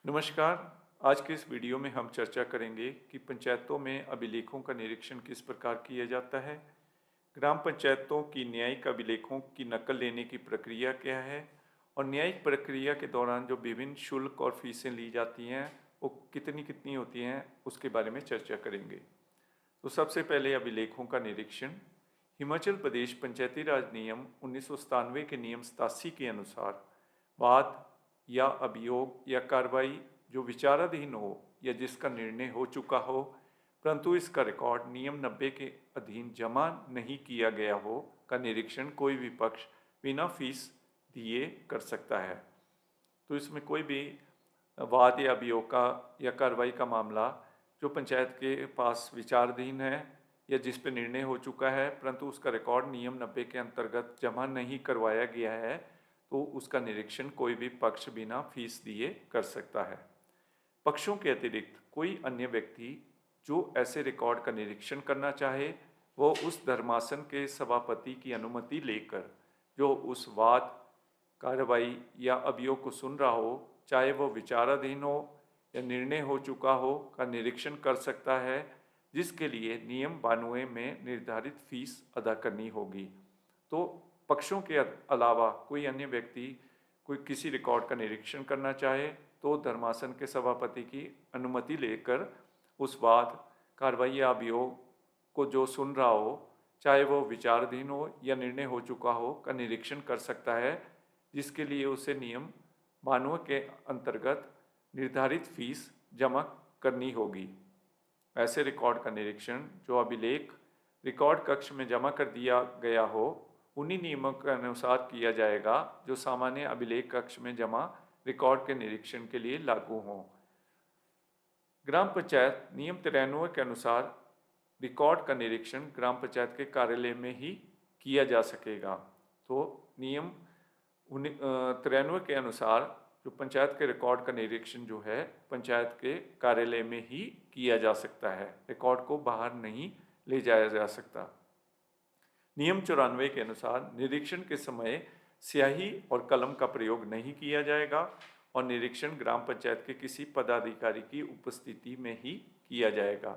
नमस्कार। आज के इस वीडियो में हम चर्चा करेंगे कि पंचायतों में अभिलेखों का निरीक्षण किस प्रकार किया जाता है। ग्राम पंचायतों की न्यायिक अभिलेखों की नकल लेने की प्रक्रिया क्या है और न्यायिक प्रक्रिया के दौरान जो विभिन्न शुल्क और फीसें ली जाती हैं वो कितनी कितनी होती हैं, उसके बारे में चर्चा करेंगे। तो सबसे पहले अभिलेखों का निरीक्षण। हिमाचल प्रदेश पंचायती राज नियम 1997 के नियम 87 के अनुसार वाद या अभियोग या कार्रवाई जो विचाराधीन हो या जिसका निर्णय हो चुका हो परंतु इसका रिकॉर्ड नियम 90 के अधीन जमा नहीं किया गया हो का निरीक्षण कोई भी पक्ष बिना फीस दिए कर सकता है। तो इसमें कोई भी वाद या अभियोग का या कार्रवाई का मामला जो पंचायत के पास विचाराधीन है या जिस पर निर्णय हो चुका है परंतु उसका रिकॉर्ड नियम 90 के अंतर्गत जमा नहीं करवाया गया है तो उसका निरीक्षण कोई भी पक्ष बिना फीस दिए कर सकता है। पक्षों के अतिरिक्त कोई अन्य व्यक्ति जो ऐसे रिकॉर्ड का निरीक्षण करना चाहे वो उस धर्मासन के सभापति की अनुमति लेकर जो उस वाद कार्रवाई या अभियोग को सुन रहा हो, चाहे वो विचाराधीन हो या निर्णय हो चुका हो, का निरीक्षण कर सकता है, जिसके लिए नियम 92 में निर्धारित फीस अदा करनी होगी। तो पक्षों के अलावा कोई अन्य व्यक्ति कोई किसी रिकॉर्ड का निरीक्षण करना चाहे तो धर्मासन के सभापति की अनुमति लेकर उस वाद कार्रवाई या अभियोग को जो सुन रहा हो, चाहे वो विचाराधीन हो या निर्णय हो चुका हो, का निरीक्षण कर सकता है, जिसके लिए उसे नियम 92 के अंतर्गत निर्धारित फीस जमा करनी होगी। ऐसे रिकॉर्ड का निरीक्षण जो अभिलेख रिकॉर्ड कक्ष में जमा कर दिया गया हो उन्हीं नियमों के अनुसार किया जाएगा जो सामान्य अभिलेख कक्ष में जमा रिकॉर्ड के निरीक्षण के लिए लागू हों। ग्राम पंचायत नियम 93 के अनुसार रिकॉर्ड का निरीक्षण ग्राम पंचायत के कार्यालय में ही किया जा सकेगा। तो नियम 93 के अनुसार जो पंचायत के रिकॉर्ड का निरीक्षण जो है पंचायत के कार्यालय में ही किया जा सकता है, रिकॉर्ड को बाहर नहीं ले जाया जा सकता। नियम 94 के अनुसार निरीक्षण के समय स्याही और कलम का प्रयोग नहीं किया जाएगा और निरीक्षण ग्राम पंचायत के किसी पदाधिकारी की उपस्थिति में ही किया जाएगा।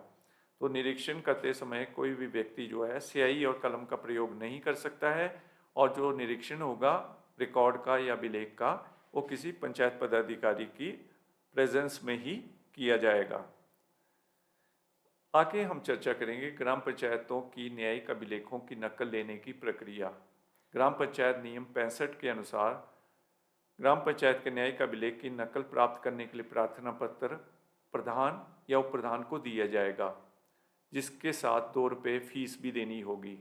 तो निरीक्षण करते समय कोई भी व्यक्ति जो है स्याही और कलम का प्रयोग नहीं कर सकता है और जो निरीक्षण होगा रिकॉर्ड का या अभिलेख का वो किसी पंचायत पदाधिकारी की प्रेजेंस में ही किया जाएगा। आगे हम चर्चा करेंगे ग्राम पंचायतों की न्यायिक अभिलेखों की नकल लेने की प्रक्रिया। ग्राम पंचायत नियम 65 के अनुसार ग्राम पंचायत के न्यायिक अभिलेख की नकल प्राप्त करने के लिए प्रार्थना पत्र प्रधान या उप प्रधान को दिया जाएगा, जिसके साथ 2 रुपये फीस भी देनी होगी।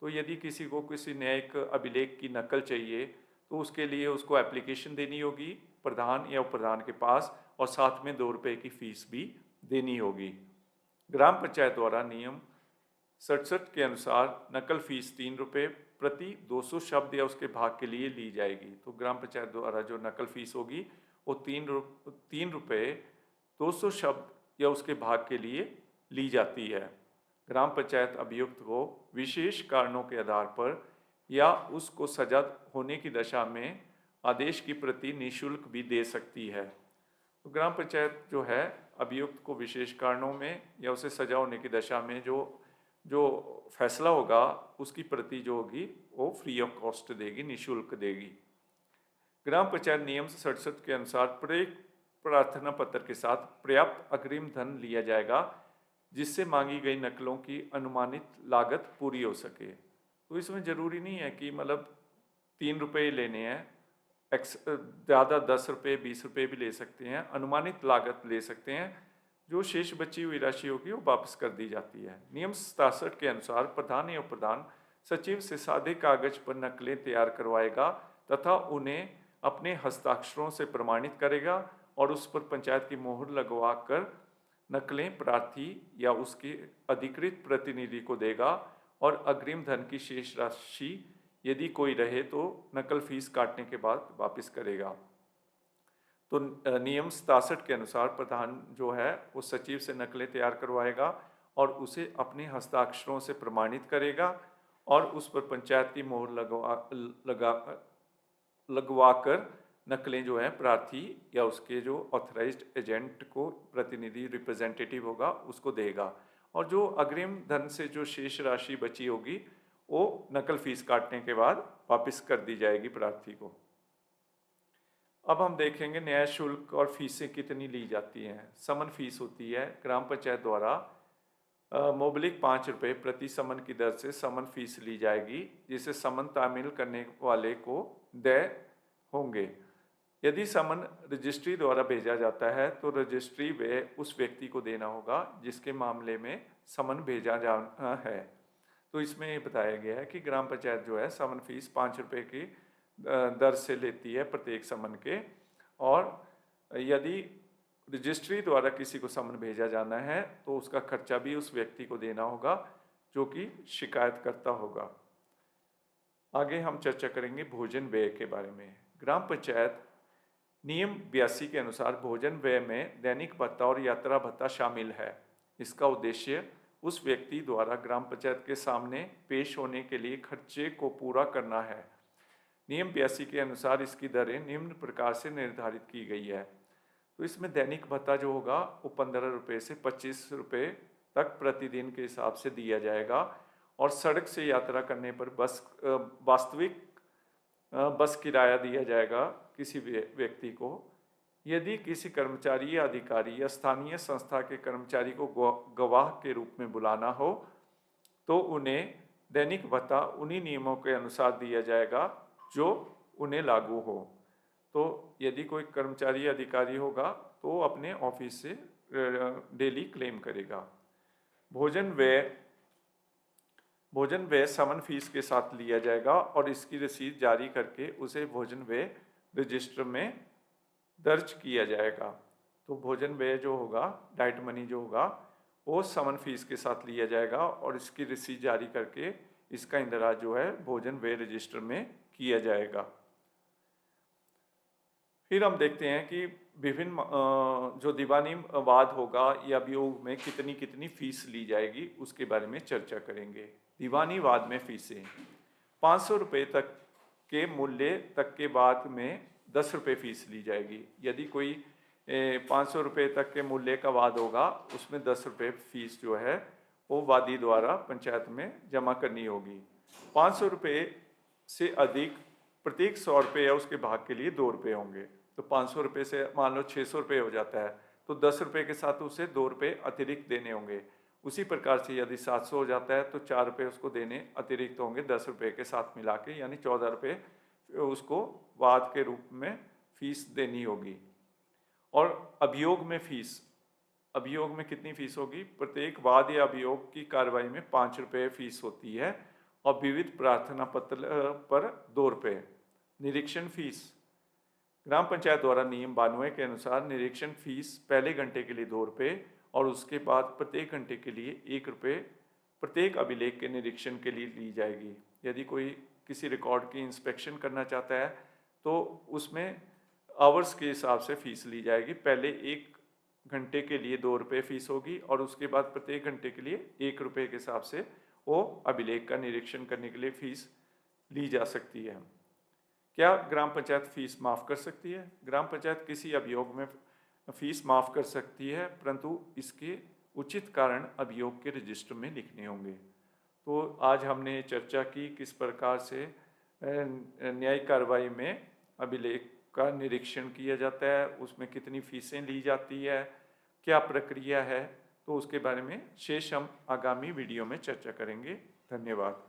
तो यदि किसी को किसी न्यायिक अभिलेख की नकल चाहिए तो उसके लिए उसको एप्लीकेशन देनी होगी प्रधान या उप प्रधान के पास और साथ में 2 रुपये की फीस भी देनी होगी। ग्राम पंचायत द्वारा नियम 67 के अनुसार नकल फीस 3 रुपये प्रति 200 शब्द या उसके भाग के लिए ली जाएगी। तो ग्राम पंचायत द्वारा जो नकल फीस होगी वो 3 रुपये 200 शब्द या उसके भाग के लिए ली जाती है। ग्राम पंचायत अभियुक्त को विशेष कारणों के आधार पर या उसको सजा होने की दशा में आदेश की प्रति निःशुल्क भी दे सकती है। तो ग्राम पंचायत जो है अभियुक्त को विशेष कारणों में या उसे सजा होने की दशा में जो फैसला होगा उसकी प्रति जो होगी वो फ्री ऑफ कॉस्ट देगी, निःशुल्क देगी। ग्राम पंचायत नियम 67 के अनुसार प्रत्येक प्रार्थना पत्र के साथ पर्याप्त अग्रिम धन लिया जाएगा जिससे मांगी गई नकलों की अनुमानित लागत पूरी हो सके। तो इसमें ज़रूरी नहीं है कि मतलब 3 रुपये लेने हैं, ज़्यादा 10 रुपये 20 रुपये भी ले सकते हैं, अनुमानित लागत ले सकते हैं। जो शेष बची हुई राशि होगी वो वापस कर दी जाती है। नियम 67 के अनुसार प्रधान या प्रधान सचिव से सादे कागज पर नकलें तैयार करवाएगा तथा उन्हें अपने हस्ताक्षरों से प्रमाणित करेगा और उस पर पंचायत की मोहर लगवा कर नकलें प्रार्थी या उसके अधिकृत प्रतिनिधि को देगा और अग्रिम धन की शेष राशि यदि कोई रहे तो नकल फीस काटने के बाद वापस करेगा। तो नियम 67 के अनुसार प्रधान जो है वो सचिव से नकलें तैयार करवाएगा और उसे अपने हस्ताक्षरों से प्रमाणित करेगा और उस पर पंचायत की मोहर लगवा कर नकलें जो है प्रार्थी या उसके जो ऑथराइज्ड एजेंट को प्रतिनिधि रिप्रेजेंटेटिव होगा उसको देगा, और जो अग्रिम धन से जो शेष राशि बची होगी वो नकल फीस काटने के बाद वापस कर दी जाएगी प्रार्थी को। अब हम देखेंगे न्याय शुल्क और फीसें कितनी ली जाती हैं। समन फीस होती है ग्राम पंचायत द्वारा मोबलिक 5 रुपये प्रति समन की दर से समन फीस ली जाएगी, जिसे समन तामील करने वाले को देय होंगे। यदि समन रजिस्ट्री द्वारा भेजा जाता है तो रजिस्ट्री व्यय उस व्यक्ति को देना होगा जिसके मामले में समन भेजा जाना है। तो इसमें ये बताया गया है कि ग्राम पंचायत जो है समन फीस 5 रुपये की दर से लेती है प्रत्येक समन के, और यदि रजिस्ट्री द्वारा किसी को समन भेजा जाना है तो उसका खर्चा भी उस व्यक्ति को देना होगा जो कि शिकायत करता होगा। आगे हम चर्चा करेंगे भोजन व्यय के बारे में। ग्राम पंचायत नियम 82 के अनुसार भोजन व्यय में दैनिक भत्ता और यात्रा भत्ता शामिल है। इसका उद्देश्य उस व्यक्ति द्वारा ग्राम पंचायत के सामने पेश होने के लिए खर्चे को पूरा करना है। नियम 82 के अनुसार इसकी दरें निम्न प्रकार से निर्धारित की गई है। तो इसमें दैनिक भत्ता जो होगा वो 15 रुपये से 25 रुपये तक प्रतिदिन के हिसाब से दिया जाएगा, और सड़क से यात्रा करने पर वास्तविक बस किराया दिया जाएगा किसी व्यक्ति को। यदि किसी कर्मचारी या अधिकारी या स्थानीय संस्था के कर्मचारी को गवाह के रूप में बुलाना हो तो उन्हें दैनिक भत्ता उन्हीं नियमों के अनुसार दिया जाएगा जो उन्हें लागू हो। तो यदि कोई कर्मचारी या अधिकारी होगा तो अपने ऑफिस से डेली क्लेम करेगा। भोजन व्यय समन फीस के साथ लिया जाएगा और इसकी रसीद जारी करके उसे भोजन व्यय रजिस्टर में दर्ज किया जाएगा। तो भोजन व्यय जो होगा, डाइट मनी जो होगा, वो समन फीस के साथ लिया जाएगा और इसकी रसीद जारी करके इसका इंदराज जो है भोजन व्यय रजिस्टर में किया जाएगा। फिर हम देखते हैं कि विभिन्न जो दीवानी वाद होगा या अभियोग में कितनी कितनी फीस ली जाएगी उसके बारे में चर्चा करेंगे। दीवानी वाद में फीसें 500 रुपये तक के मूल्य तक के वाद में 10 रुपये फीस ली जाएगी। यदि कोई 500 रुपये तक के मूल्य का वाद होगा उसमें 10 रुपये फीस जो है वो वादी द्वारा पंचायत में जमा करनी होगी। 500 रुपये से अधिक प्रत्येक 100 रुपये या उसके भाग के लिए 2 रुपये होंगे। तो 500 रुपये से मान लो 600 रुपये हो जाता है तो 10 रुपये के साथ उसे 2 रुपये अतिरिक्त देने होंगे। उसी प्रकार से यदि 700 हो जाता है तो 4 रुपये उसको देने अतिरिक्त होंगे 10 रुपये के साथ मिला के, यानी 14 रुपये उसको वाद के रूप में फीस देनी होगी। और अभियोग में फीस, अभियोग में कितनी फीस होगी? प्रत्येक वाद या अभियोग की कार्रवाई में 5 रुपये फीस होती है और विविध प्रार्थना पत्र पर 2 रुपये। निरीक्षण फीस ग्राम पंचायत द्वारा नियम 92 के अनुसार निरीक्षण फीस पहले घंटे के लिए 2 रुपये और उसके बाद प्रत्येक घंटे के लिए 1 रुपये प्रत्येक अभिलेख के निरीक्षण के लिए ली जाएगी। यदि कोई किसी रिकॉर्ड की इंस्पेक्शन करना चाहता है तो उसमें आवर्स के हिसाब से फीस ली जाएगी। पहले 1 घंटे के लिए 2 रुपये फीस होगी और उसके बाद प्रत्येक घंटे के लिए 1 रुपये के हिसाब से वो अभिलेख का निरीक्षण करने के लिए फीस ली जा सकती है। क्या ग्राम पंचायत फीस माफ़ कर सकती है? ग्राम पंचायत किसी अभियोग में फीस माफ़ कर सकती है, परंतु इसके उचित कारण अभियोग के रजिस्टर में लिखने होंगे। तो आज हमने चर्चा की किस प्रकार से न्यायिक कार्रवाई में अभिलेख का निरीक्षण किया जाता है, उसमें कितनी फीसें ली जाती है, क्या प्रक्रिया है, तो उसके बारे में शेष हम आगामी वीडियो में चर्चा करेंगे। धन्यवाद।